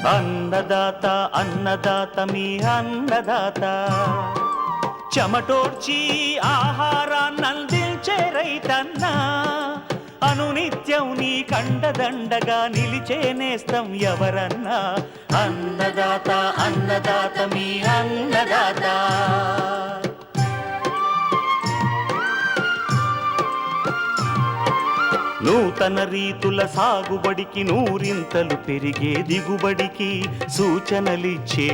అన్నదాత అన్నదాత మీ అన్నదాత చెమటోడ్చి ఆహారాన్నందించే రైతన్నా అనునిత్యం నీ కండదండగా నిలిచే నేస్తం ఎవరన్నా అన్నదాత అన్నదాత మీ అన్నదాత నూతన రీతుల సాగుబడికి నూరింతలు పెరిగే దిగుబడికి సూచనలిచ్చే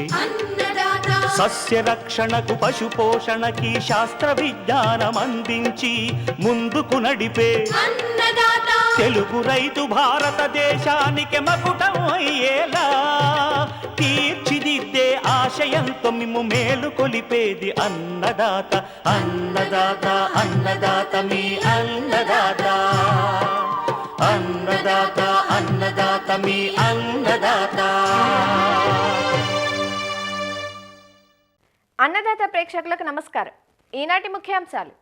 సస్య రక్షణకు పశు పోషణకి శాస్త్ర విజ్ఞానం అందించి ముందుకు నడిపే తెలుగు రైతు భారతదేశానికి మకుటం అయ్యేలా తీర్చిదిద్దే ఆశయంతో మిమ్ము మేలు కొలిపేది అన్నదాత అన్నదాత అన్నదాత మీ అన్నదాత అన్నదాత అన్నదాత మీ అన్నదాత. అన్నదాత ప్రేక్షకులకు నమస్కారం. ఈనాటి ముఖ్యాంశాలు: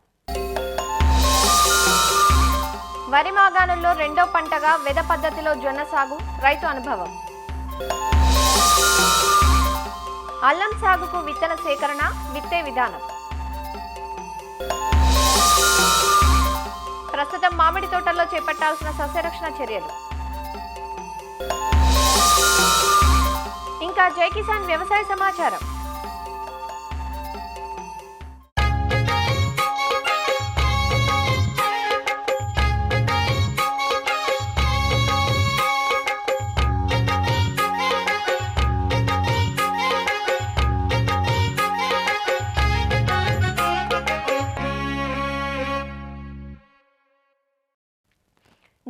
వరి మాగాణుల్లో రెండో పంటగా వెద పద్ధతిలో జొన్న సాగు, రైతు అనుభవం. అల్లం సాగుకు విత్తన సేకరణ, విత్తే విధానం. ప్రస్తుతం మామిడి తోటల్లో చేపట్టాల్సిన సస్యరక్షణ చర్యలు. ఇంకా జై కిసాన్ వ్యవసాయ సమాచారం.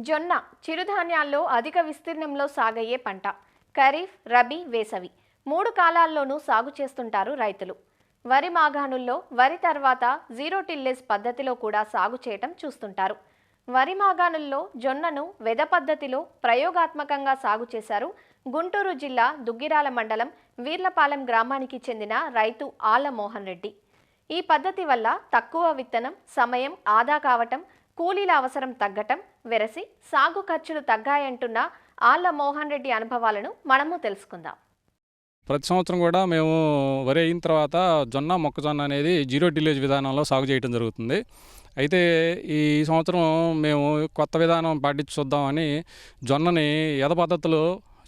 జొన్న చిరుధాన్యాల్లో అధిక విస్తీర్ణంలో సాగయ్యే పంట. ఖరీఫ్, రబీ, వేసవి 3 కాలాల్లోనూ సాగు చేస్తుంటారు రైతులు. వరి మాగాణుల్లో వరి తర్వాత జీరో టిల్లేజ్ పద్ధతిలో కూడా సాగు చేయటం చూస్తుంటారు. వరి మాగాణుల్లో జొన్నను వెద పద్ధతిలో ప్రయోగాత్మకంగా సాగు చేశారు గుంటూరు జిల్లా దుగ్గిరాల మండలం వీర్లపాలెం గ్రామానికి చెందిన రైతు ఆళ్ల మోహన్ రెడ్డి. ఈ పద్ధతి వల్ల తక్కువ విత్తనం, సమయం ఆదా కావటం, కూలీల అవసరం తగ్గటం, వెరసి సాగు ఖర్చులు తగ్గాయంటున్న ఆళ్ల మోహన్ రెడ్డి అనుభవాలను మనము తెలుసుకుందాం. ప్రతి సంవత్సరం కూడా మేము వరి అయిన తర్వాత జొన్న, మొక్కజొన్న అనేది జీరో టిల్లేజ్ విధానంలో సాగు చేయడం జరుగుతుంది. అయితే ఈ సంవత్సరం మేము కొత్త విధానం పాటించి చూద్దామని జొన్నని యథ పద్ధతిలో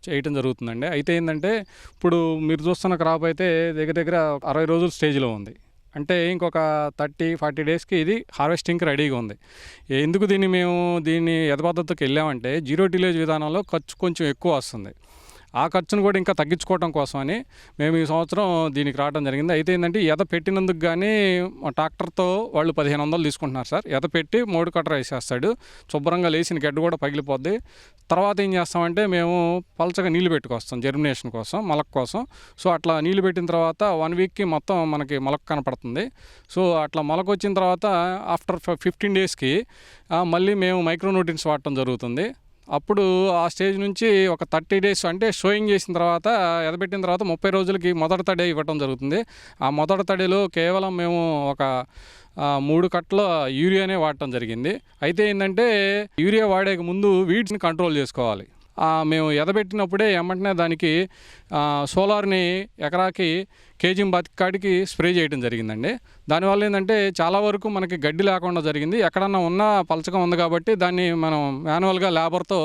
చేయటం జరుగుతుందండి. అయితే ఏంటంటే ఇప్పుడు మీరు చూస్తున్న క్రాప్ అయితే దగ్గర దగ్గర 60 రోజుల స్టేజ్లో ఉంది. అంటే ఇంకొక 30-40 డేస్కి ఇది హార్వెస్టింగ్కి రెడీగా ఉంది. ఎందుకు దీన్ని యథ పద్ధతికి వెళ్ళామంటే జీరో టిల్లేజ్ విధానంలో ఖర్చు కొంచెం ఎక్కువ వస్తుంది. ఆ ఖర్చును కూడా ఇంకా తగ్గించుకోవడం కోసమని మేము ఈ సంవత్సరం దీనికి రావడం జరిగింది. అయితే ఏంటంటే ఎద పెట్టినందుకు కానీ ట్రాక్టర్తో వాళ్ళు 1500 తీసుకుంటున్నారు సార్. ఎద పెట్టి 3 కట్టర వేసేస్తాడు, శుభ్రంగా లేచిన గడ్డ కూడా పగిలిపోద్ది. తర్వాత ఏం చేస్తామంటే మేము పలచగా నీళ్లు పెట్టుకొస్తాం జర్మినేషన్ కోసం, మొలక కోసం. సో అట్లా నీళ్లు పెట్టిన తర్వాత 1 వీక్కి మొత్తం మనకి మొలక కనపడుతుంది. సో అట్లా మొలక వచ్చిన తర్వాత ఆఫ్టర్ 15 డేస్కి మళ్ళీ మేము మైక్రోన్యూట్రియన్స్ వాడటం జరుగుతుంది. అప్పుడు ఆ స్టేజ్ నుంచి ఒక 30 డేస్ అంటే షోయింగ్ చేసిన తర్వాత ఎదబెట్టిన తర్వాత 30 రోజులకి మొదటి తడి ఇవ్వటం జరుగుతుంది. ఆ మొదటి తడిలో కేవలం మేము ఒక 3 కట్టల యూరియానే వాడటం జరిగింది. అయితే ఏంటంటే యూరియా వాడే ముందు వీడ్స్ని కంట్రోల్ చేసుకోవాలి. మేము ఎదబెట్టినప్పుడే వెంటనే దానికి సోలార్ని ఎకరాకి కేజీ బతికాడికి స్ప్రే చేయడం జరిగిందండి. దానివల్ల ఏంటంటే చాలా వరకు మనకి గడ్డి లేకుండా జరిగింది. ఎక్కడన్నా ఉన్నా పలచగా ఉంది కాబట్టి దాన్ని మనం మాన్యువల్గా లేబర్తో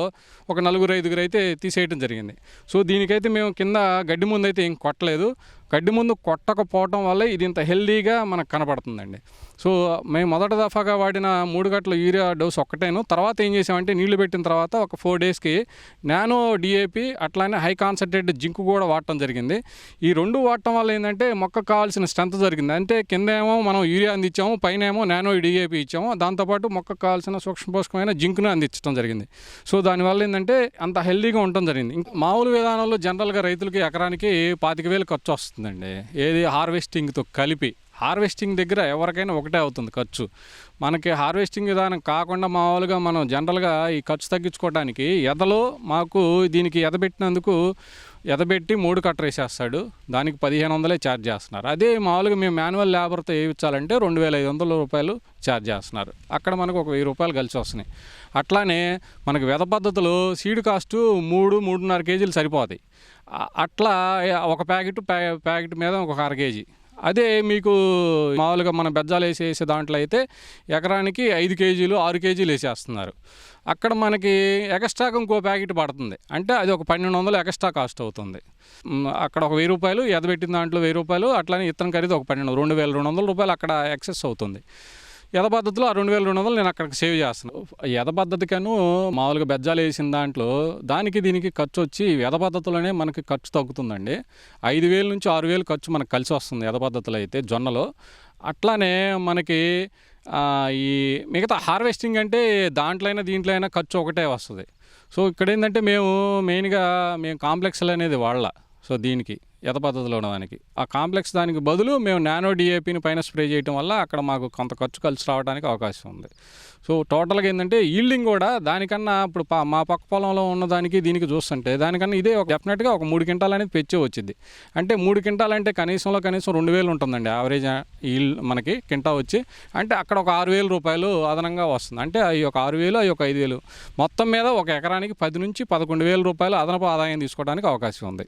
ఒక 4-5 అయితే తీసేయడం జరిగింది. సో దీనికైతే మేము కింద గడ్డి ముందు అయితే ఏం కొట్టలేదు. గడ్డి ముందు కొట్టకపోవటం వల్ల ఇది ఇంత హెల్దీగా మనకు కనపడుతుందండి. సో మేము మొదటి దఫాగా వాడిన 3 గంటల యూరియా డోస్ ఒక్కటేను. తర్వాత ఏం చేసామంటే నీళ్లు పెట్టిన తర్వాత ఒక 4 డేస్కి నానో డిఏపి అట్లానే హై కాన్సన్ట్రేటెడ్ జింక్ కూడా వాడటం జరిగింది. ఈ 2 వాడటం వల్ల ఏంటంటే మొక్కకు కావాల్సిన స్ట్రెంత్ జరిగింది. అంటే కింద ఏమో మనం యూరియా అందించాము, పైన ఏమో నానో డిఏపి ఇచ్చాము. దాంతోపాటు మొక్కకు కావాల్సిన సూక్ష్మ పోషకమైన జింక్ను అందించడం జరిగింది. సో దానివల్ల ఏంటంటే అంత హెల్దీగా ఉండటం జరిగింది. మామూలు విధానంలో జనరల్గా రైతులకి ఎకరానికి 25,000 ఖర్చు వస్తుందండి. ఏది హార్వెస్టింగ్తో కలిపి. హార్వెస్టింగ్ దగ్గర ఎవరికైనా ఒకటే అవుతుంది ఖర్చు. మనకి హార్వెస్టింగ్ విధానం కాకుండా మామూలుగా మనం జనరల్గా ఈ ఖర్చు తగ్గించుకోవడానికి ఎదలో మాకు దీనికి ఎదబెట్టినందుకు ఎదబెట్టి 3 కట్టలు వేసేస్తాడు, దానికి 1500 ఛార్జ్ చేస్తున్నారు. అదే మామూలుగా మేము మాన్యువల్ లేబర్తో వేయించాలంటే 2500 రూపాయలు ఛార్జ్ చేస్తున్నారు. అక్కడ మనకు ఒక 1000 రూపాయలు కలిసి వస్తున్నాయి. అట్లానే మనకు వెద పద్ధతిలో సీడ్ కాస్టు 3-3.5 కేజీలు సరిపోతాయి. అట్లా ఒక ప్యాకెట్ మీద ఒక 1/2 కేజీ. అదే మీకు మామూలుగా మన బెజ్జాలు వేసే దాంట్లో అయితే ఎకరానికి 5 కేజీలు 6 కేజీలు వేసేస్తున్నారు. అక్కడ మనకి ఎక్స్ట్రాగా ఇంకో ప్యాకెట్ పడుతుంది, అంటే అది ఒక 1200 ఎక్స్ట్రా కాస్ట్ అవుతుంది. అక్కడ ఒక 1000 రూపాయలు ఎదబెట్టిన దాంట్లో 1000 రూపాయలు, అట్లానే ఇత్తనం ఖరీదు ఒక 2200 రూపాయలు అక్కడ ఎక్సెస్ అవుతుంది. ఎద పద్ధతిలో ఆ 2200 నేను అక్కడికి సేవ్ చేస్తున్నాను. ఎద పద్ధతికను మామూలుగా బెజ్జాలు వేసిన దాంట్లో దానికి దీనికి ఖర్చు వచ్చి ఎద పద్ధతిలోనే మనకి ఖర్చు తగ్గుతుందండి. 5000 నుంచి 6000 ఖర్చు మనకు కలిసి వస్తుంది ఎద పద్ధతిలో అయితే జొన్నలో. అట్లానే మనకి ఈ మిగతా హార్వెస్టింగ్ అంటే దీంట్లో అయినా ఖర్చు ఒకటే వస్తుంది. సో ఇక్కడ ఏంటంటే మేము మెయిన్గా కాంప్లెక్స్లు అనేది సో దీనికి ఎద పద్ధతిలో ఉన్నదానికి ఆ కాంప్లెక్స్ దానికి బదులు మేము నానో డిఏపిని పైన స్ప్రే చేయడం వల్ల అక్కడ మాకు కొంత ఖర్చు కలిసి రావడానికి అవకాశం ఉంది. సో టోటల్గా ఏంటంటే ఈల్డింగ్ కూడా దానికన్నా ఇప్పుడు మా పక్క పొలంలో ఉన్నదానికి దీనికి చూస్తుంటే దానికన్నా ఇదే డెఫినెట్గా ఒక 3 క్వింటాలు అనేది పెంచే వచ్చింది. అంటే 3 క్వింటాలు అంటే కనీసం 2000 ఉంటుందండి యావరేజ్ ఈల్డ్ మనకి కింటా వచ్చి. అంటే అక్కడ ఒక 6000 రూపాయలు అదనంగా వస్తుంది. అంటే అవి ఒక 6000 అవి ఒక 5000 మొత్తం మీద ఒక ఎకరానికి 10 నుంచి 11,000 రూపాయలు అదనపు ఆదాయం తీసుకోవడానికి అవకాశం ఉంది.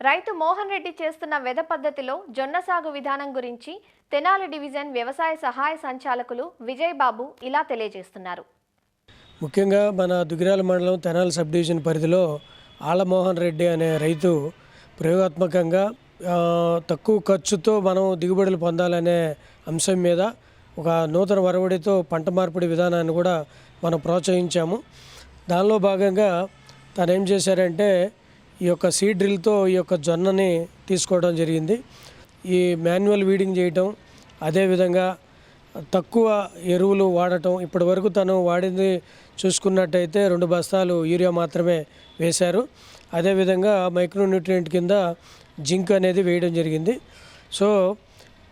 రైతు మోహన్ రెడ్డి చేస్తున్న వెద పద్ధతిలో జొన్న సాగు విధానం గురించి తెనాలి డివిజన్ వ్యవసాయ సహాయ సంచాలకులు విజయ్ బాబు ఇలా తెలియజేస్తున్నారు. ముఖ్యంగా మన దుగ్గిరాల మండలం తెనాలి సబ్ డివిజన్ పరిధిలో ఆలమోహన్ రెడ్డి అనే రైతు ప్రయోగాత్మకంగా తక్కువ ఖర్చుతో మనం దిగుబడులు పొందాలనే అంశం మీద ఒక నూతన వరవడితో పంట మార్పిడి విధానాన్ని కూడా మనం ప్రోత్సహించాము. దానిలో భాగంగా తను ఏం చేశారంటే ఈ యొక్క సీడ్ డ్రిల్తో ఈ యొక్క జొన్నని తీసుకోవడం జరిగింది. ఈ మాన్యువల్ వీడింగ్ చేయటం, అదేవిధంగా తక్కువ ఎరువులు వాడటం. ఇప్పటి వరకు తను వాడింది చూసుకున్నట్టయితే 2 బస్తాలు యూరియా మాత్రమే వేశారు. అదేవిధంగా మైక్రోన్యూట్రియంట్ కింద జింక్ అనేది వేయడం జరిగింది. సో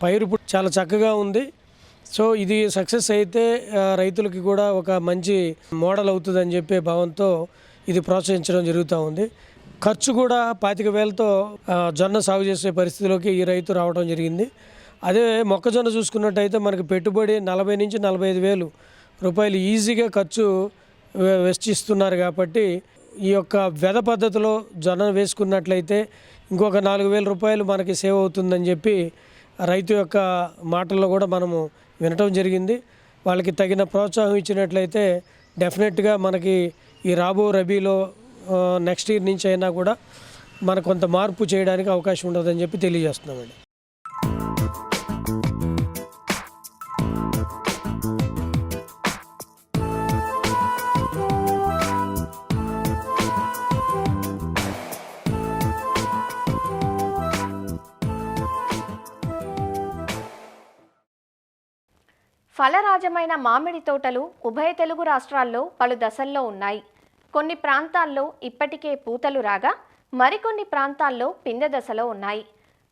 పైరు చాలా చక్కగా ఉంది. సో ఇది సక్సెస్ అయితే రైతులకి కూడా ఒక మంచి మోడల్ అవుతుందని చెప్పే భావంతో ఇది ప్రోత్సహించడం జరుగుతూ ఉంది. ఖర్చు కూడా 25,000తో జొన్న సాగు చేసే పరిస్థితిలోకి ఈ రైతు రావడం జరిగింది. అదే మొక్కజొన్న చూసుకున్నట్టయితే మనకి పెట్టుబడి 40,000 నుంచి 45,000 రూపాయలు ఈజీగా ఖర్చు వెచ్చిస్తున్నారు. కాబట్టి ఈ యొక్క వెద పద్ధతిలో జొన్న వేసుకున్నట్లయితే ఇంకొక 4,000 రూపాయలు మనకి సేవ్ అవుతుందని చెప్పి రైతు యొక్క మాటల్లో కూడా మనము వినటం జరిగింది. వాళ్ళకి తగిన ప్రోత్సాహం ఇచ్చినట్లయితే డెఫినెట్గా మనకి ఈ రాబో రబీలో నెక్స్ట్ ఇయర్ నుంచి అయినా కూడా మనకు కొంత మార్పు చేయడానికి అవకాశం ఉండదని చెప్పి తెలియజేస్తున్నామండి. ఫలరాజమైన మామిడి తోటలు ఉభయ తెలుగు రాష్ట్రాల్లో పలు దశల్లో ఉన్నాయి. కొన్ని ప్రాంతాల్లో ఇప్పటికే పూతలు రాగా మరికొన్ని ప్రాంతాల్లో పిందె దశలో ఉన్నాయి.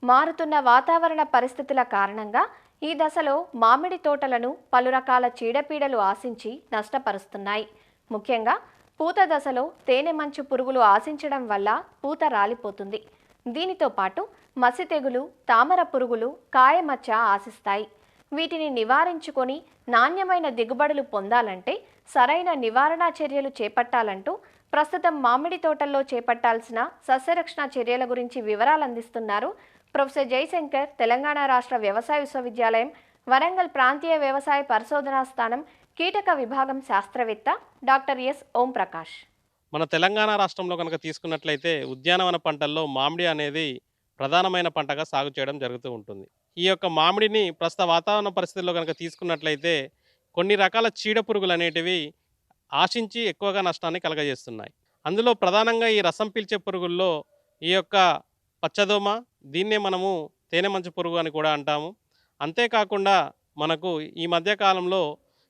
మారుతున్న వాతావరణ పరిస్థితుల కారణంగా ఈ దశలో మామిడి తోటలను పలు రకాల చీడపీడలు ఆశించి నష్టపరుస్తున్నాయి. ముఖ్యంగా పూత దశలో తేనె మంచు పురుగులు ఆశించడం వల్ల పూత రాలిపోతుంది. దీనితో పాటు మసి తెగులు, తామర పురుగులు, కాయమచ్చ ఆశిస్తాయి. వీటిని నివారించుకొని నాణ్యమైన దిగుబడులు పొందాలంటే సరైన నివారణా చర్యలు చేపట్టాలంటూ ప్రస్తుతం మామిడి తోటల్లో చేపట్టాల్సిన సస్యరక్షణ చర్యల గురించి వివరాలు అందిస్తున్నారు ప్రొఫెసర్ జయశంకర్, తెలంగాణ రాష్ట్ర వ్యవసాయ విశ్వవిద్యాలయం వరంగల్ ప్రాంతీయ వ్యవసాయ పరిశోధనా స్థానం కీటక విభాగం శాస్త్రవేత్త డాక్టర్ ఎస్ ఓం ప్రకాష్. మన తెలంగాణ రాష్ట్రంలో కనుక తీసుకున్నట్లయితే ఉద్యానవన పంటల్లో మామిడి అనేది ప్రధానమైన పంటగా సాగు చేయడం జరుగుతూ ఉంటుంది. ఈ యొక్క మామిడిని ప్రస్తుత వాతావరణ పరిస్థితుల్లో కనుక తీసుకున్నట్లయితే కొన్ని రకాల చీడపురుగులు అనేటివి ఆశించి ఎక్కువగా నష్టాన్ని కలగజేస్తున్నాయి. అందులో ప్రధానంగా ఈ రసం పీల్చే పురుగుల్లో ఈ యొక్క పచ్చదోమ, దీన్నే మనము తేనె మంచు పురుగు అని కూడా అంటాము. అంతేకాకుండా మనకు ఈ మధ్యకాలంలో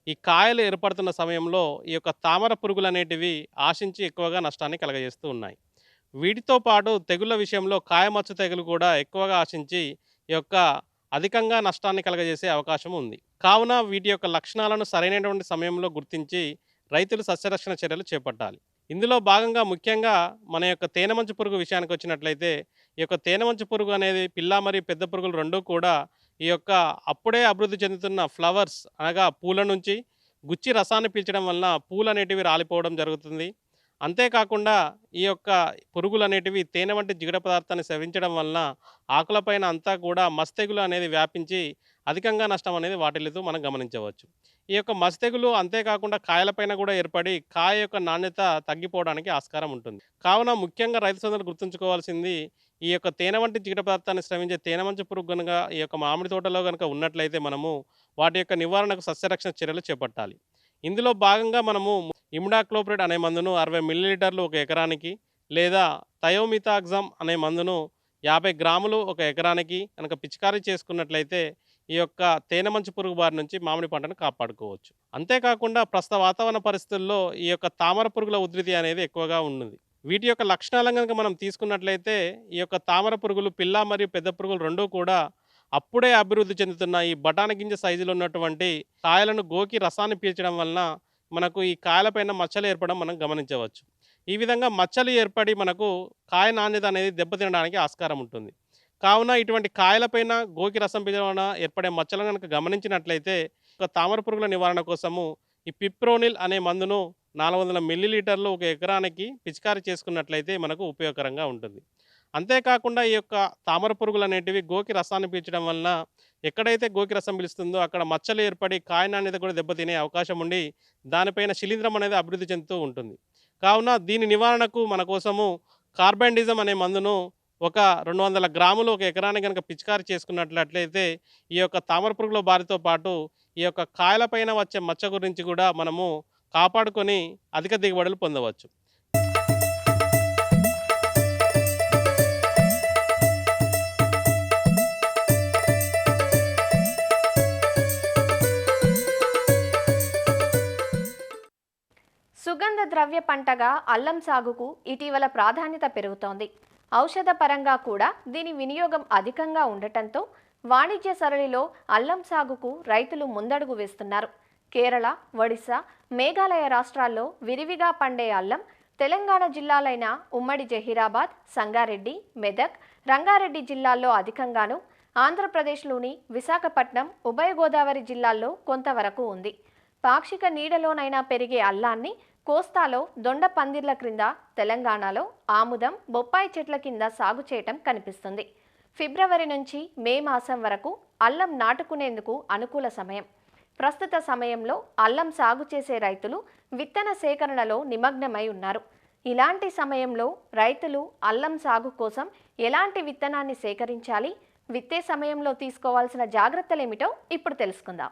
ఈ కాయలు ఏర్పడుతున్న సమయంలో ఈ యొక్క తామర పురుగులు అనేటివి ఆశించి ఎక్కువగా నష్టాన్ని కలగజేస్తూ ఉన్నాయి. వీటితో పాటు తెగుళ్ళ విషయంలో కాయమచ్చ తెగులు కూడా ఎక్కువగా ఆశించి ఈ యొక్క అధికంగా నష్టాన్ని కలగజేసే అవకాశం ఉంది. కావున వీటి యొక్క లక్షణాలను సరైనటువంటి సమయంలో గుర్తించి రైతులు సస్యరక్షణ చర్యలు చేపట్టాలి. ఇందులో భాగంగా ముఖ్యంగా మన యొక్క తేనెమంచు పురుగు విషయానికి వచ్చినట్లయితే, ఈ యొక్క తేనెమంచు పురుగు అనేది పిల్ల మరియు పెద్ద పురుగులు రెండూ కూడా ఈ యొక్క అప్పుడే అభివృద్ధి చెందుతున్న ఫ్లవర్స్ అనగా పూల నుంచి గుచ్చి రసాన్ని పీల్చడం వలన పూలు అనేటివి రాలిపోవడం జరుగుతుంది. అంతేకాకుండా ఈ యొక్క పురుగులు అనేటివి తేనె వంటి జిగట పదార్థాన్ని సేవించడం వలన ఆకులపైన అంతా కూడా మస్తెగులు అనేది వ్యాపించి అధికంగా నష్టం అనేది వాటిల్లుతూ మనం గమనించవచ్చు. ఈ యొక్క మస్తెగులు అంతేకాకుండా కాయలపైన కూడా ఏర్పడి కాయ యొక్క నాణ్యత తగ్గిపోవడానికి ఆస్కారం ఉంటుంది. కావున ముఖ్యంగా రైతు సోదరులు గుర్తుంచుకోవాల్సింది, ఈ యొక్క తేనె వంటి జిగట పదార్థాన్ని స్రవించే తేనెమంచు పురుగు కనుక ఈ యొక్క మామిడి తోటలో కనుక ఉన్నట్లయితే మనము వాటి యొక్క నివారణకు సస్యరక్షణ చర్యలు చేపట్టాలి. ఇందులో భాగంగా మనము ఇమిడాక్లోప్రిడ్ అనే మందును 60 మిల్లీలీటర్లు ఒక ఎకరానికి, లేదా థయోమిథాక్సమ్ అనే మందును 50 గ్రాములు ఒక ఎకరానికి కనుక పిచికారీ చేసుకున్నట్లయితే ఈ యొక్క తేనెమంచు పురుగు బారి నుంచి మామిడి పంటను కాపాడుకోవచ్చు. అంతేకాకుండా ప్రస్తుత వాతావరణ పరిస్థితుల్లో ఈ యొక్క తామర పురుగుల ఉధృతి అనేది ఎక్కువగా ఉన్నది. వీటి యొక్క లక్షణాలను కనుక మనం తీసుకున్నట్లయితే, ఈ యొక్క తామర పురుగులు పిల్ల మరియు పెద్ద పురుగులు రెండూ కూడా అప్పుడే అభివృద్ధి చెందుతున్న ఈ బఠానీ గింజ సైజులో ఉన్నటువంటి కాయలను గోకి రసాన్ని పీల్చడం వలన మనకు ఈ కాయలపైన మచ్చలు ఏర్పడడం మనం గమనించవచ్చు. ఈ విధంగా మచ్చలు ఏర్పడి మనకు కాయ నాణ్యత అనేది దెబ్బతినడానికి ఆస్కారం ఉంటుంది. కావున ఇటువంటి కాయలపైన గోకి రసం పీల్చడం వలన ఏర్పడే మచ్చలను కనుక గమనించినట్లయితే ఒక తామర పురుగుల నివారణ కోసము ఈ పిప్రోనిల్ అనే మందును 400 మిల్లీలీటర్లు ఒక ఎకరానికి పిచికారీ చేసుకున్నట్లయితే మనకు ఉపయోగకరంగా ఉంటుంది. అంతేకాకుండా ఈ యొక్క తామర పురుగులు అనేటివి గోకి రసాన్ని పీల్చడం వలన ఎక్కడైతే గోకి రసం పీలుస్తుందో అక్కడ మచ్చలు ఏర్పడి కాయ నాణ్యత కూడా దెబ్బతినే అవకాశం ఉండి దానిపైన శిలీంధ్రం అనేది అభివృద్ధి చెందుతూ ఉంటుంది. కావున దీని నివారణకు మన కోసము కార్బండిజం అనే మందును ఒక 200 గ్రాములు ఒక ఎకరానికి కనుక పిచికారీ చేసుకున్నట్లయితే ఈ యొక్క తామర పురుగుల బారితో పాటు ఈ యొక్క కాయలపైన వచ్చే మచ్చ గురించి కూడా మనము కాపాడుకొని అధిక దిగుబడులు పొందవచ్చు. సుగంధ ద్రవ్య పంటగా అల్లం సాగుకు ఇటీవల ప్రాధాన్యత పెరుగుతోంది. ఔషధ పరంగా కూడా దీని వినియోగం అధికంగా ఉండటంతో వాణిజ్య సరళిలో అల్లం సాగుకు రైతులు ముందడుగు వేస్తున్నారు. కేరళ, ఒడిశా, మేఘాలయ రాష్ట్రాల్లో విరివిగా పండే అల్లం తెలంగాణ జిల్లాలైన ఉమ్మడి జహీరాబాద్, సంగారెడ్డి, మెదక్, రంగారెడ్డి జిల్లాల్లో అధికంగాను, ఆంధ్రప్రదేశ్లోని విశాఖపట్నం, ఉభయ గోదావరి జిల్లాల్లో కొంతవరకు ఉంది. పాక్షిక నీడలోనైనా పెరిగే అల్లాన్ని కోస్తాలో దొండ పందిర్ల క్రింద, తెలంగాణలో ఆముదం, బొప్పాయి చెట్ల కింద సాగు చేయటం కనిపిస్తుంది. ఫిబ్రవరి నుంచి మే మాసం వరకు అల్లం నాటుకునేందుకు అనుకూల సమయం. ప్రస్తుత సమయంలో అల్లం సాగు చేసే రైతులు విత్తన సేకరణలో నిమగ్నమై ఉన్నారు. ఇలాంటి సమయంలో రైతులు అల్లం సాగు కోసం ఎలాంటి విత్తనాన్ని సేకరించాలి, విత్తే సమయంలో తీసుకోవాల్సిన జాగ్రత్తలేమిటో ఇప్పుడు తెలుసుకుందాం.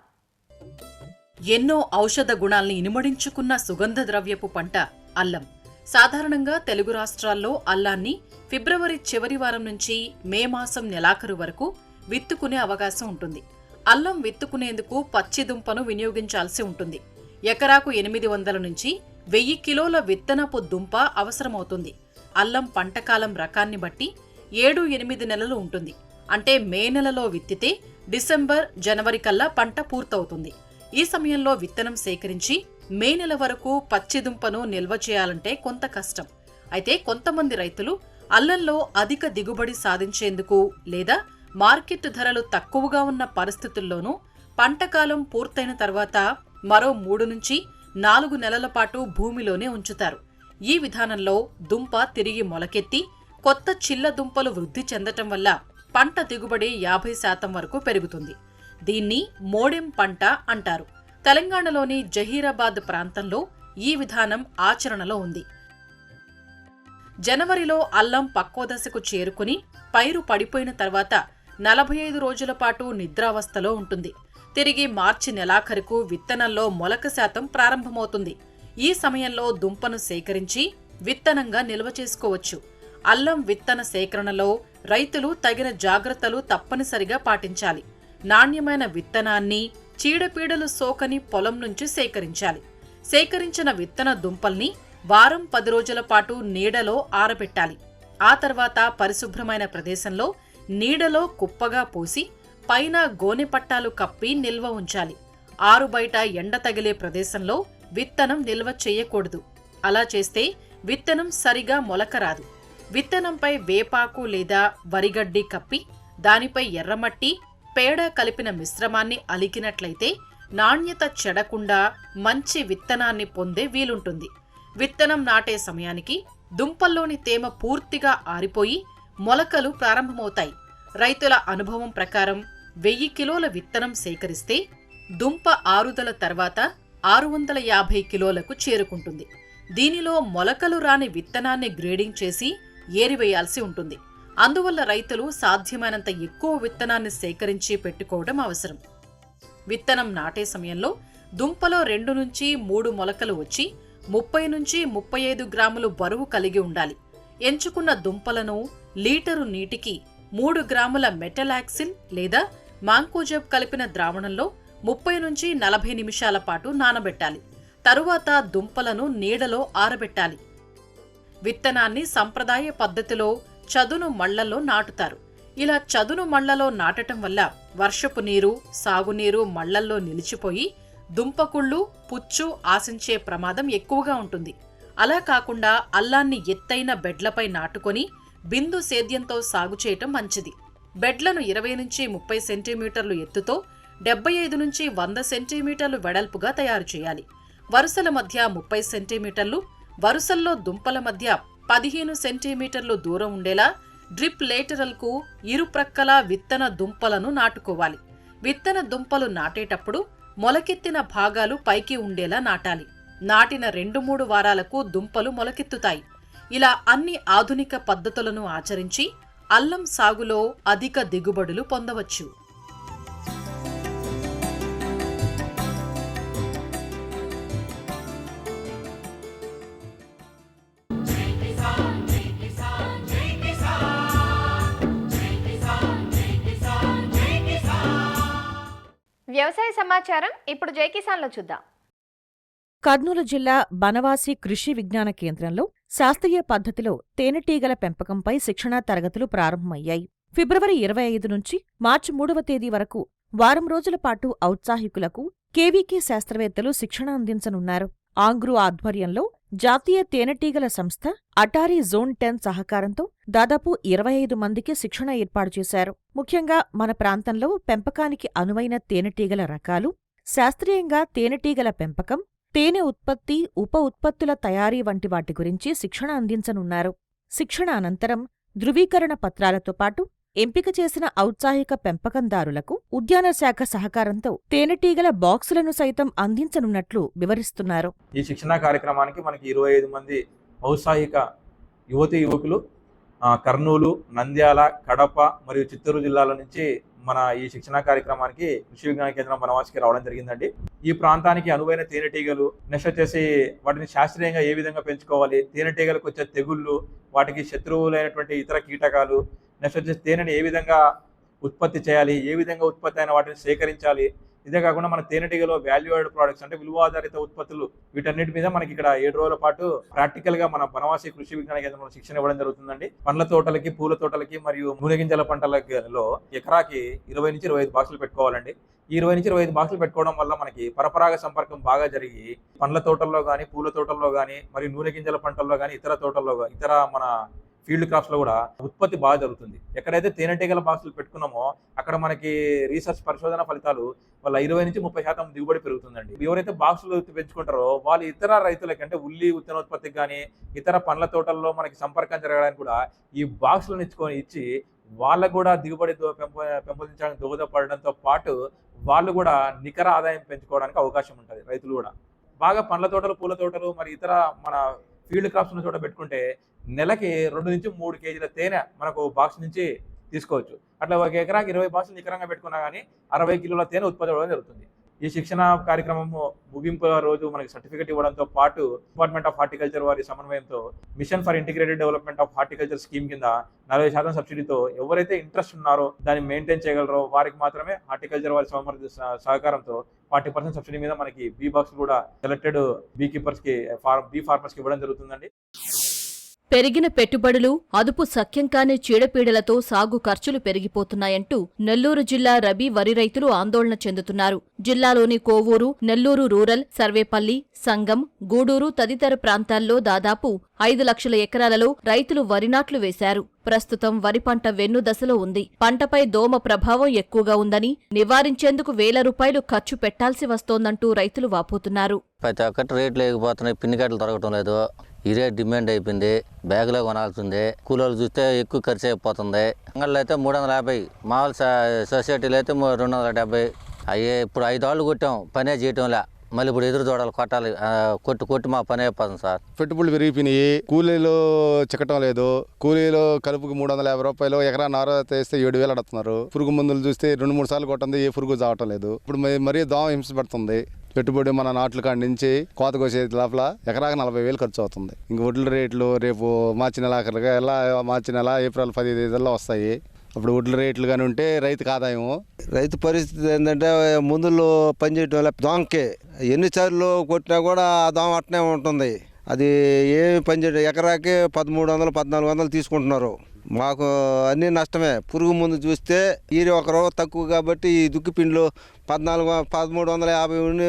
ఎన్నో ఔషధ గుణాల్ని ఇనుమడించుకున్న సుగంధ ద్రవ్యపు పంట అల్లం. సాధారణంగా తెలుగు రాష్ట్రాల్లో అల్లాన్ని ఫిబ్రవరి చివరి వారం నుంచి మే మాసం నెలాఖరు వరకు విత్తుకునే అవకాశం ఉంటుంది. అల్లం విత్తుకునేందుకు పచ్చి దుంపను వినియోగించాల్సి ఉంటుంది. ఎకరాకు 800 నుంచి 1000 కిలోల విత్తనపు దుంప అవసరమవుతుంది. అల్లం పంటకాలం రకాన్ని బట్టి 7-8 నెలలు ఉంటుంది. అంటే మే నెలలో విత్తితే డిసెంబర్, జనవరి కల్లా పంట పూర్తవుతుంది. ఈ సమయంలో విత్తనం సేకరించి మే నెల వరకు పచ్చి దుంపను నిల్వ చేయాలంటే కొంత కష్టం. అయితే కొంతమంది రైతులు అల్లంలో అధిక దిగుబడి సాధించేందుకు లేదా మార్కెట్ ధరలు తక్కువగా ఉన్న పరిస్థితుల్లోనూ పంటకాలం పూర్తయిన తర్వాత మరో 3 నుంచి 4 నెలల పాటు భూమిలోనే ఉంచుతారు. ఈ విధానంలో దుంప తిరిగి మొలకెత్తి కొత్త చిల్ల దుంపలు వృద్ధి చెందటం వల్ల పంట దిగుబడి 50% వరకు పెరుగుతుంది. దీన్ని మోడెం పంట అంటారు. తెలంగాణలోని జహీరాబాద్ ప్రాంతంలో ఈ విధానం ఆచరణలో ఉంది. జనవరిలో అల్లం పక్వ దశకు చేరుకుని పైరు పడిపోయిన తర్వాత 45 రోజుల పాటు నిద్రావస్థలో ఉంటుంది. తిరిగి మార్చి నెలాఖరుకు విత్తనంలో మొలక శాతం ప్రారంభమవుతుంది. ఈ సమయంలో దుంపను సేకరించి విత్తనంగా నిల్వ చేసుకోవచ్చు. అల్లం విత్తన సేకరణలో రైతులు తగిన జాగ్రత్తలు తప్పనిసరిగా పాటించాలి. నాణ్యమైన విత్తనాన్ని చీడపీడలు సోకని పొలం నుంచి సేకరించాలి. సేకరించిన విత్తన దుంపల్ని వారం 10 రోజుల పాటు నీడలో ఆరబెట్టాలి. ఆ తర్వాత పరిశుభ్రమైన ప్రదేశంలో నీడలో కుప్పగా పోసి పైన గోనె పట్టాలు కప్పి నిల్వ ఉంచాలి. ఆరు బయట ఎండ తగిలే ప్రదేశంలో విత్తనం నిల్వ చేయకూడదు. అలా చేస్తే విత్తనం సరిగా మొలకరాదు. విత్తనంపై వేపాకు లేదా వరిగడ్డి కప్పి దానిపై ఎర్రమట్టి, పేడ కలిపిన మిశ్రమాన్ని అలికినట్లయితే నాణ్యత చెడకుండా మంచి విత్తనాన్ని పొందే వీలుంటుంది. విత్తనం నాటే సమయానికి దుంపల్లోని తేమ పూర్తిగా ఆరిపోయి మొలకలు ప్రారంభమవుతాయి. రైతుల అనుభవం ప్రకారం 1000 కిలోల విత్తనం సేకరిస్తే దుంప ఆరుదల తర్వాత 650 కిలోలకు చేరుకుంటుంది. దీనిలో మొలకలు రాని విత్తనాన్ని గ్రేడింగ్ చేసి ఏరివేయాల్సి ఉంటుంది. అందువల్ల రైతులు సాధ్యమైనంత ఎక్కువ విత్తనాన్ని సేకరించి పెట్టుకోవడం అవసరం. విత్తనం నాటే సమయంలో దుంపలో 2 నుంచి 3 మొలకలు వచ్చి 30 నుంచి 35 గ్రాములు బరువు కలిగి ఉండాలి. ఎంచుకున్న దుంపలను లీటరు నీటికి 3 గ్రాముల మెటలాక్సిన్ లేదా మాంకోజెబ్ కలిపిన ద్రావణంలో 30 నుంచి 40 నిమిషాల పాటు నానబెట్టాలి. తరువాత దుంపలను నీడలో ఆరబెట్టాలి. విత్తనాన్ని సంప్రదాయ పద్ధతిలో చదును మళ్లలో నాటుతారు. ఇలా చదును మళ్లలో నాటటం వల్ల వర్షపు నీరు, సాగునీరు మళ్లల్లో నిలిచిపోయి దుంపకుళ్ళు, పుచ్చు ఆశించే ప్రమాదం ఎక్కువగా ఉంటుంది. అలా కాకుండా అల్లాన్ని ఎత్తైన బెడ్లపై నాటుకొని బిందు సేద్యంతో సాగు చేయటం మంచిది. బెడ్లను 20 నుంచి 30 సెంటీమీటర్లు ఎత్తుతో 75 నుంచి 100 సెంటీమీటర్లు వెడల్పుగా తయారు చేయాలి. వరుసల మధ్య 30 సెంటీమీటర్లు, వరుసల్లో దుంపల మధ్య 15 సెంటీమీటర్లు దూరం ఉండేలా డ్రిప్ లేటరల్కు ఇరుప్రక్కలా విత్తన దుంపలను నాటుకోవాలి. విత్తన దుంపలు నాటేటప్పుడు మొలకెత్తిన భాగాలు పైకి ఉండేలా నాటాలి. నాటిన 2-3 వారాలకు దుంపలు మొలకెత్తుతాయి. ఇలా అన్ని ఆధునిక పద్ధతులను ఆచరించి అల్లం సాగులో అధిక దిగుబడులు పొందవచ్చు. వ్యవసాయ సమాచారం ఇప్పుడు జై కిసాన్లో చూద్దాం. కర్నూలు జిల్లా బనవాసి కృషి విజ్ఞాన కేంద్రంలో శాస్త్రీయ పద్ధతిలో తేనెటీగల పెంపకంపై శిక్షణా తరగతులు ప్రారంభమయ్యాయి. ఫిబ్రవరి 25 నుంచి మార్చి 3వ తేదీ వరకు వారం రోజుల పాటు ఔత్సాహికులకు కేవీకే శాస్త్రవేత్తలు శిక్షణ అందించనున్నారు. ఆంగ్రూ ఆధ్వర్యంలో జాతీయ తేనెటీగల సంస్థ అటారీ జోన్ 10 సహకారంతో దాదాపు 25 మందికి శిక్షణ ఏర్పాటు చేశారు. ముఖ్యంగా మన ప్రాంతంలో పెంపకానికి అనువైన తేనెటీగల రకాలు, శాస్త్రీయంగా తేనెటీగల పెంపకం, తేనె ఉత్పత్తి, ఉప ఉత్పత్తుల తయారీ వంటి వాటి గురించి శిక్షణ అందించనున్నారు. శిక్షణ అనంతరం ధృవీకరణ పత్రాలతో పాటు ఎంపిక చేసిన ఔత్సాహిక పెంపకందారులకు ఉద్యాన శాఖ సహకారంతో తేనెటీగల బాక్సులను సైతం అందించనున్నట్లు వివరిస్తున్నారు. ఈ శిక్షణా కార్యక్రమానికి మనకి 25 మంది ఔత్సాహిక యువతీ యువకులు కర్నూలు, నంద్యాల, కడప మరియు చిత్తూరు జిల్లాల నుంచి మన ఈ శిక్షణా కార్యక్రమానికి కృషి విజ్ఞాన కేంద్రం బనవాసికి రావడం జరిగిందండి. ఈ ప్రాంతానికి అనువైన తేనెటీగలు, నెక్స్ట్ వచ్చేసి వాటిని శాస్త్రీయంగా ఏ విధంగా పెంచుకోవాలి, తేనెటీగలకు వచ్చే తెగుళ్ళు, వాటికి శత్రువులైనటువంటి ఇతర కీటకాలు, నెక్స్ట్ వచ్చేసి తేనెని ఏ విధంగా ఉత్పత్తి చేయాలి, ఏ విధంగా ఉత్పత్తి అయిన వాటిని సేకరించాలి, ఇదే కాకుండా మన తేనెటీగలో వాల్యూ యాడెడ్ ప్రొడక్ట్స్ అంటే విలువాధారిత ఉత్పత్తులు, వీటన్నిటి మీద మనకి ఇక్కడ 7 రోజుల పాటు ప్రాక్టికల్ గా మన బనవాసి కృషి విజ్ఞాన కేంద్రంలో శిక్షణ ఇవ్వడం జరుగుతుందండి. పండ్ల తోటలకి, పూల తోటలకి మరియు నూనె గింజల పంటలలో ఎకరాకి 20 నుంచి 25 బాక్సులు పెట్టుకోవాలండి. ఈ 20 నుంచి 25 బాక్సులు పెట్టుకోవడం వల్ల మనకి పరపరాగ సంపర్కం బాగా జరిగి పండ్ల తోటల్లో కానీ, పూల తోటల్లో కానీ, మరియు నూనె గింజల పంటల్లో కానీ, ఇతర తోటల్లో ఇతర మన ఫీల్డ్ క్రాప్స్ లో కూడా ఉత్పత్తి బాగా జరుగుతుంది. ఎక్కడైతే తేనెటీగల బాక్సులు పెట్టుకున్నామో అక్కడ మనకి రీసెర్చ్ పరిశోధన ఫలితాలు వాళ్ళ 20 నుంచి 30% దిగుబడి పెరుగుతుందండి. ఎవరైతే బాక్సులు పెంచుకుంటారో వాళ్ళు ఇతర రైతులకి అంటే ఉల్లి ఉత్పత్తికి కానీ, ఇతర పండ్ల తోటల్లో మనకి సంపర్కం జరగడానికి కూడా ఈ బాక్సులను ఇచ్చి వాళ్ళకు కూడా దిగుబడి పెంపొందించడానికి దోహదపడడంతో పాటు వాళ్ళు కూడా నికర ఆదాయం పెంచుకోవడానికి అవకాశం ఉంటుంది. రైతులు కూడా బాగా పండ్ల తోటలు, పూల తోటలు మరి ఇతర మన ఫీల్డ్ క్రాప్స్ ఉన్న చోట పెట్టుకుంటే నెలకి 2 నుంచి 3 కేజీల తేనె మనకు బాక్స్ నుంచి తీసుకోవచ్చు. అట్లా ఒక ఎకరాకి 20 బాక్సులు నికరంగా పెట్టుకున్నా కానీ 60 కిలోల తేనె ఉత్పత్తి అవ్వడం జరుగుతుంది. ఈ శిక్షణ కార్యక్రమము ముగింపు రోజు మనకి సర్టిఫికేట్ ఇవ్వడంతో పాటు డిపార్ట్మెంట్ ఆఫ్ హార్టికల్చర్ వారి సమన్వయంతో mission for integrated development of horticulture scheme కింద 40% సబ్సిడీతో ఎవరైతే ఇంట్రెస్ట్ ఉన్నారో దాన్ని మెయింటైన్ చేయగలరో వారికి మాత్రమే హార్టికల్చర్ వారి సహకారంతో 40% సబ్సిడీ మీద మనకి బీ బాక్స్ కూడా సెలెక్టెడ్ బీ కీపర్స్ కి, బీ ఫార్మర్స్ కి ఇవ్వడం జరుగుతుందండి. పెరిగిన పెట్టుబడులు, అదుపు సఖ్యం కాని చీడపీడలతో సాగు ఖర్చులు పెరిగిపోతున్నాయంటూ నెల్లూరు జిల్లా రబీ వరి రైతులు ఆందోళన చెందుతున్నారు. జిల్లాలోని కోవూరు, నెల్లూరు రూరల్, సర్వేపల్లి, సంగం, గూడూరు తదితర ప్రాంతాల్లో దాదాపు 5 లక్షల ఎకరాలలో రైతులు వరి నాట్లు వేశారు. ప్రస్తుతం వరి పంట వెన్ను దశలో ఉంది. పంటపై దోమ ప్రభావం ఎక్కువగా ఉందని, నివారించేందుకు వేల రూపాయలు ఖర్చు పెట్టాల్సి వస్తోందంటూ రైతులు వాపోతున్నారు. ప్రతి ఒక్కటి రేట్లు లేకపోతున్నాయి, పిన్నికట్లు దొరకటం లేదు. ఈ రేట్ డిమాండ్ అయిపోయింది, బ్యాగులో కొనాల్సిందే. కూలీలు చూస్తే ఎక్కువ ఖర్చు అయిపోతుంది. అంగళ్ళు అయితే 350, మామూలు సొసైటీలు అయితే 270. అయ్యే ఇప్పుడు 5 ఆళ్ళు కొట్టాం, పనే చేయటంలే. మళ్ళీ ఇప్పుడు ఎదురు చూడాలి, కొట్టాలి. కొట్టి మా పని అయిపోతుంది సార్. పెట్టుబడులు పెరిగిపోయినాయి, కూలీలు చిక్కటం లేదు. కూలీలు కలుపుకు 350 రూపాయలు, ఎకరా నార తీస్తే 7,000 అడుగుతున్నారు. పురుగు మందులు చూస్తే 2-3 సార్లు కొట్టింది, ఏ పురుగు చావటం లేదు. ఇప్పుడు మరీ దోమ హింస పడుతుంది. పెట్టుబడి మన నాట్ల కాడి నుంచి కోత కోసే లోపల ఎకరాకి 40,000 ఖర్చు అవుతుంది. ఇంక వడ్ల రేట్లు రేపు మార్చి నెల ఆఖరిగా మార్చి నెల ఏప్రిల్ 15 వస్తాయి. అప్పుడు వడ్ల రేట్లు కానీ ఉంటే రైతుకు ఆదాయము. రైతు పరిస్థితి ఏంటంటే ముందులో పనిచేయటం వల్ల దోమకే ఎన్నిసార్లు కొట్టినా కూడా ఆ దోమ అట్నే ఉంటుంది. అది ఏమి పనిచేయడం, ఎకరాకి 1300, 1400 తీసుకుంటున్నారు. మాకు అన్నీ నష్టమే. పురుగు ముందు చూస్తే ఈరి 1 రూపాయి తక్కువ కాబట్టి ఈ దుక్కిపిండిలు 1350, 1400,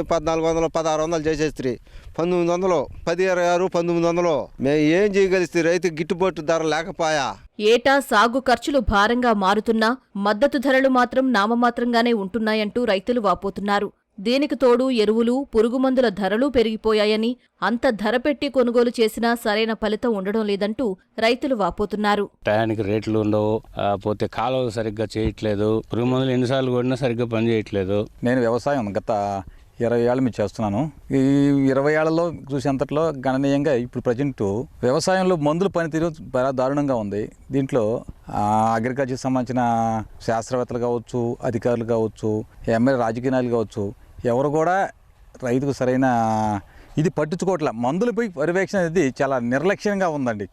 1600 చేసేస్తారు. 1900, 1026, 1900 మేము ఏం చేయగలిస్తే రైతుకి గిట్టుబాటు ధర లేకపోయా. ఏటా సాగు ఖర్చులు భారంగా మారుతున్నా మద్దతు ధరలు మాత్రం నామమాత్రంగానే ఉంటున్నాయంటూ రైతులు వాపోతున్నారు. దీనికి తోడు ఎరువులు, పురుగుమందుల ధరలు పెరిగిపోయాయని, అంత ధర పెట్టి కొనుగోలు చేసినా సరైన ఫలితం ఉండడం లేదంటూ రైతులు వాపోతున్నారు. టయానికి రేట్లు ఉండవు, పోతే కాలువలు సరిగ్గా చేయట్లేదు, పురుగుమందులు ఎన్నిసార్లు కొడినా సరిగ్గా పనిచేయట్లేదు. నేను వ్యవసాయం గత 20 ఏళ్ళ మీద చేస్తున్నాను. ఈ 20 ఏళ్లలో చూసేంతట్లో గణనీయంగా ఇప్పుడు ప్రజెంట్ వ్యవసాయంలో మందుల పనితీరు చాలా దారుణంగా ఉంది. దీంట్లో అగ్రికల్చర్ సంబంధించిన శాస్త్రవేత్తలు కావచ్చు, అధికారులు కావచ్చు, ఎమ్మెల్యే రాజకీయ నాయకులు కావచ్చు, ఎవరు కూడా రైతుకు సరైన ఇది పట్టించుకోవట్లే. మందులపై పర్యవేక్షణ అనేది చాలా నిర్లక్ష్యంగా ఉందండి.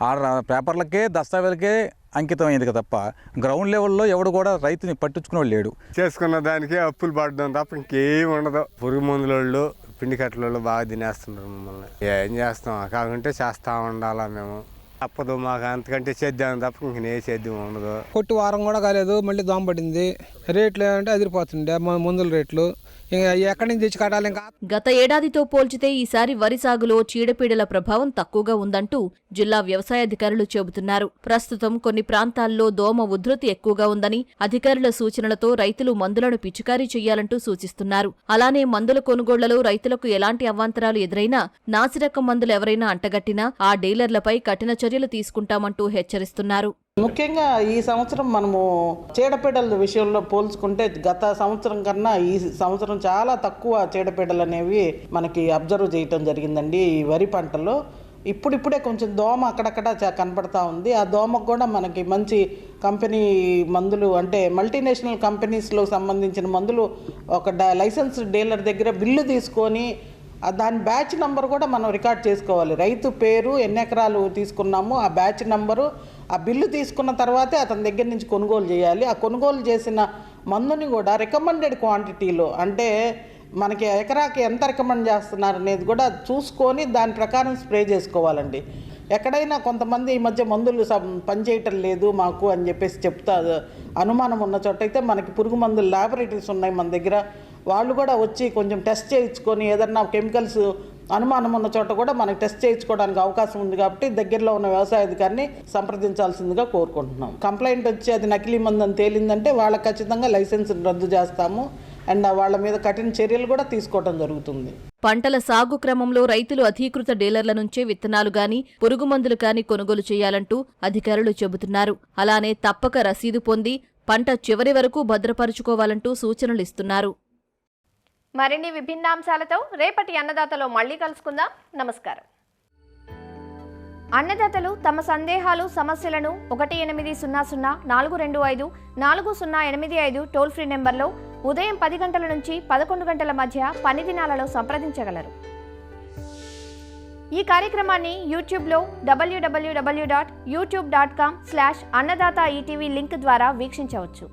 ఆ పేపర్లకే దస్తావేజులకే అంకితమైంది తప్ప గ్రౌండ్ లెవెల్లో ఎవడు కూడా రైతుని పట్టించుకునేవాడు లేడు. చేసుకున్న దానికి అప్పులు పడడం తప్ప ఇంకేం ఉండదు. పురుగు మందుల పిండి కట్టల బాగా తినేస్తున్నారు మమ్మల్ని. ఏం చేస్తాం, కాకుంటే చేస్తూ ఉండాలా మేము. తప్పదు మాకు, అంతకంటే చేద్దాం తప్ప ఇంక ఏ చేద్దాం ఉండదు. కొట్టి వారం కూడా కాలేదు, మళ్ళీ దోమ పడింది. రేట్లు ఏమంటే అదిరిపోతుండే మందుల రేట్లు. ఎక్కడి నుంచి తెచ్చి కట్టాలి ఇంకా. గత ఏడాదితో పోల్చితే ఈసారి వరి సాగులో చీడపీడల ప్రభావం తక్కువగా ఉందంటూ జిల్లా వ్యవసాయాధికారులు చెబుతున్నారు. ప్రస్తుతం కొన్ని ప్రాంతాల్లో దోమ ఉధృతి ఎక్కువగా ఉందని, అధికారుల సూచనలతో రైతులు మందులను పిచికారీ చేయాలంటూ సూచిస్తున్నారు. అలానే మందుల కొనుగోళ్లలో రైతులకు ఎలాంటి అవాంతరాలు ఎదురైనా, నాసిరకం మందులు ఎవరైనా అంటగట్టినా ఆ డీలర్లపై కఠిన చర్యలు తీసుకుంటామంటూ హెచ్చరిస్తున్నారు. ముఖ్యంగా ఈ సంవత్సరం మనము చీడపీడల విషయంలో పోల్చుకుంటే గత సంవత్సరం కన్నా ఈ సంవత్సరం చాలా తక్కువ చీడపీడలు అనేవి మనకి అబ్జర్వ్ చేయటం జరిగిందండి. ఈ వరి పంటలో ఇప్పుడిప్పుడే కొంచెం దోమ అక్కడక్కడ కనపడతా ఉంది. ఆ దోమకు కూడా మనకి మంచి కంపెనీ మందులు, అంటే మల్టీనేషనల్ కంపెనీస్లో సంబంధించిన మందులు ఒక లైసెన్స్ డీలర్ దగ్గర బిల్లు తీసుకొని దాని బ్యాచ్ నెంబర్ కూడా మనం రికార్డ్ చేసుకోవాలి. రైతు పేరు, ఎన్ని ఎకరాలు తీసుకున్నాము, ఆ బ్యాచ్ నెంబరు, ఆ బిల్లు తీసుకున్న తర్వాతే అతని దగ్గర నుంచి కొనుగోలు చేయాలి. ఆ కొనుగోలు చేసిన మందుని కూడా రికమెండెడ్ క్వాంటిటీలో, అంటే మనకి ఎకరాకి ఎంత రికమెండ్ చేస్తున్నారు అనేది కూడా చూసుకొని దాని ప్రకారం స్ప్రే చేసుకోవాలండి. ఎక్కడైనా కొంతమంది ఈ మధ్య మందులు పనిచేయటం లేదు మాకు అని చెప్పేసి చెప్తా అనుమానం ఉన్న చోట అయితే మనకి పురుగు మందులు ల్యాబొరేటరీస్ ఉన్నాయి మన దగ్గర. వాళ్ళు కూడా వచ్చి కొంచెం టెస్ట్ చేయించుకొని ఏదన్నా కెమికల్స్ అనుమానం ఉన్న చోట కూడా మనకి టెస్ట్ చేయించుకోవడానికి అవకాశం ఉంది. కాబట్టి దగ్గరలో ఉన్న వ్యవసాయ అధికారిని సంప్రదించాల్సిందిగా కోరుకుంటున్నాం. కంప్లైంట్ వచ్చి అది నకిలీ మందు అని తేలిందంటే వాళ్ళకి ఖచ్చితంగా లైసెన్స్ రద్దు చేస్తాము అండ్ వాళ్ళ మీద కఠిన చర్యలు కూడా తీసుకోవడం జరుగుతుంది. పంటల సాగు క్రమంలో రైతులు అధీకృత డీలర్ల నుంచే విత్తనాలు గాని, పురుగుమందులు గాని కొనుగోలు చేయాలంటూ అధికారులు చెబుతున్నారు. అలానే తప్పక రసీదు పొంది పంట చివరి వరకు భద్రపరుచుకోవాలంటూ సూచనలిస్తున్నారు. మరిన్ని విభిన్నాంశాలతో రేపటి అన్నదాతలో మళ్లీ కలుసుకుందాం. నమస్కారం. అన్నదాతలు తమ సందేహాలు, సమస్యలను 1800-425-4085 టోల్ ఫ్రీ నెంబర్లో ఉదయం 10 గంటల నుంచి 11 గంటల మధ్య పని దినాలలో సంప్రదించగలరు. ఈ కార్యక్రమాన్ని యూట్యూబ్లో www.youtube.com/annadaata ETV లింక్ ద్వారా వీక్షించవచ్చు.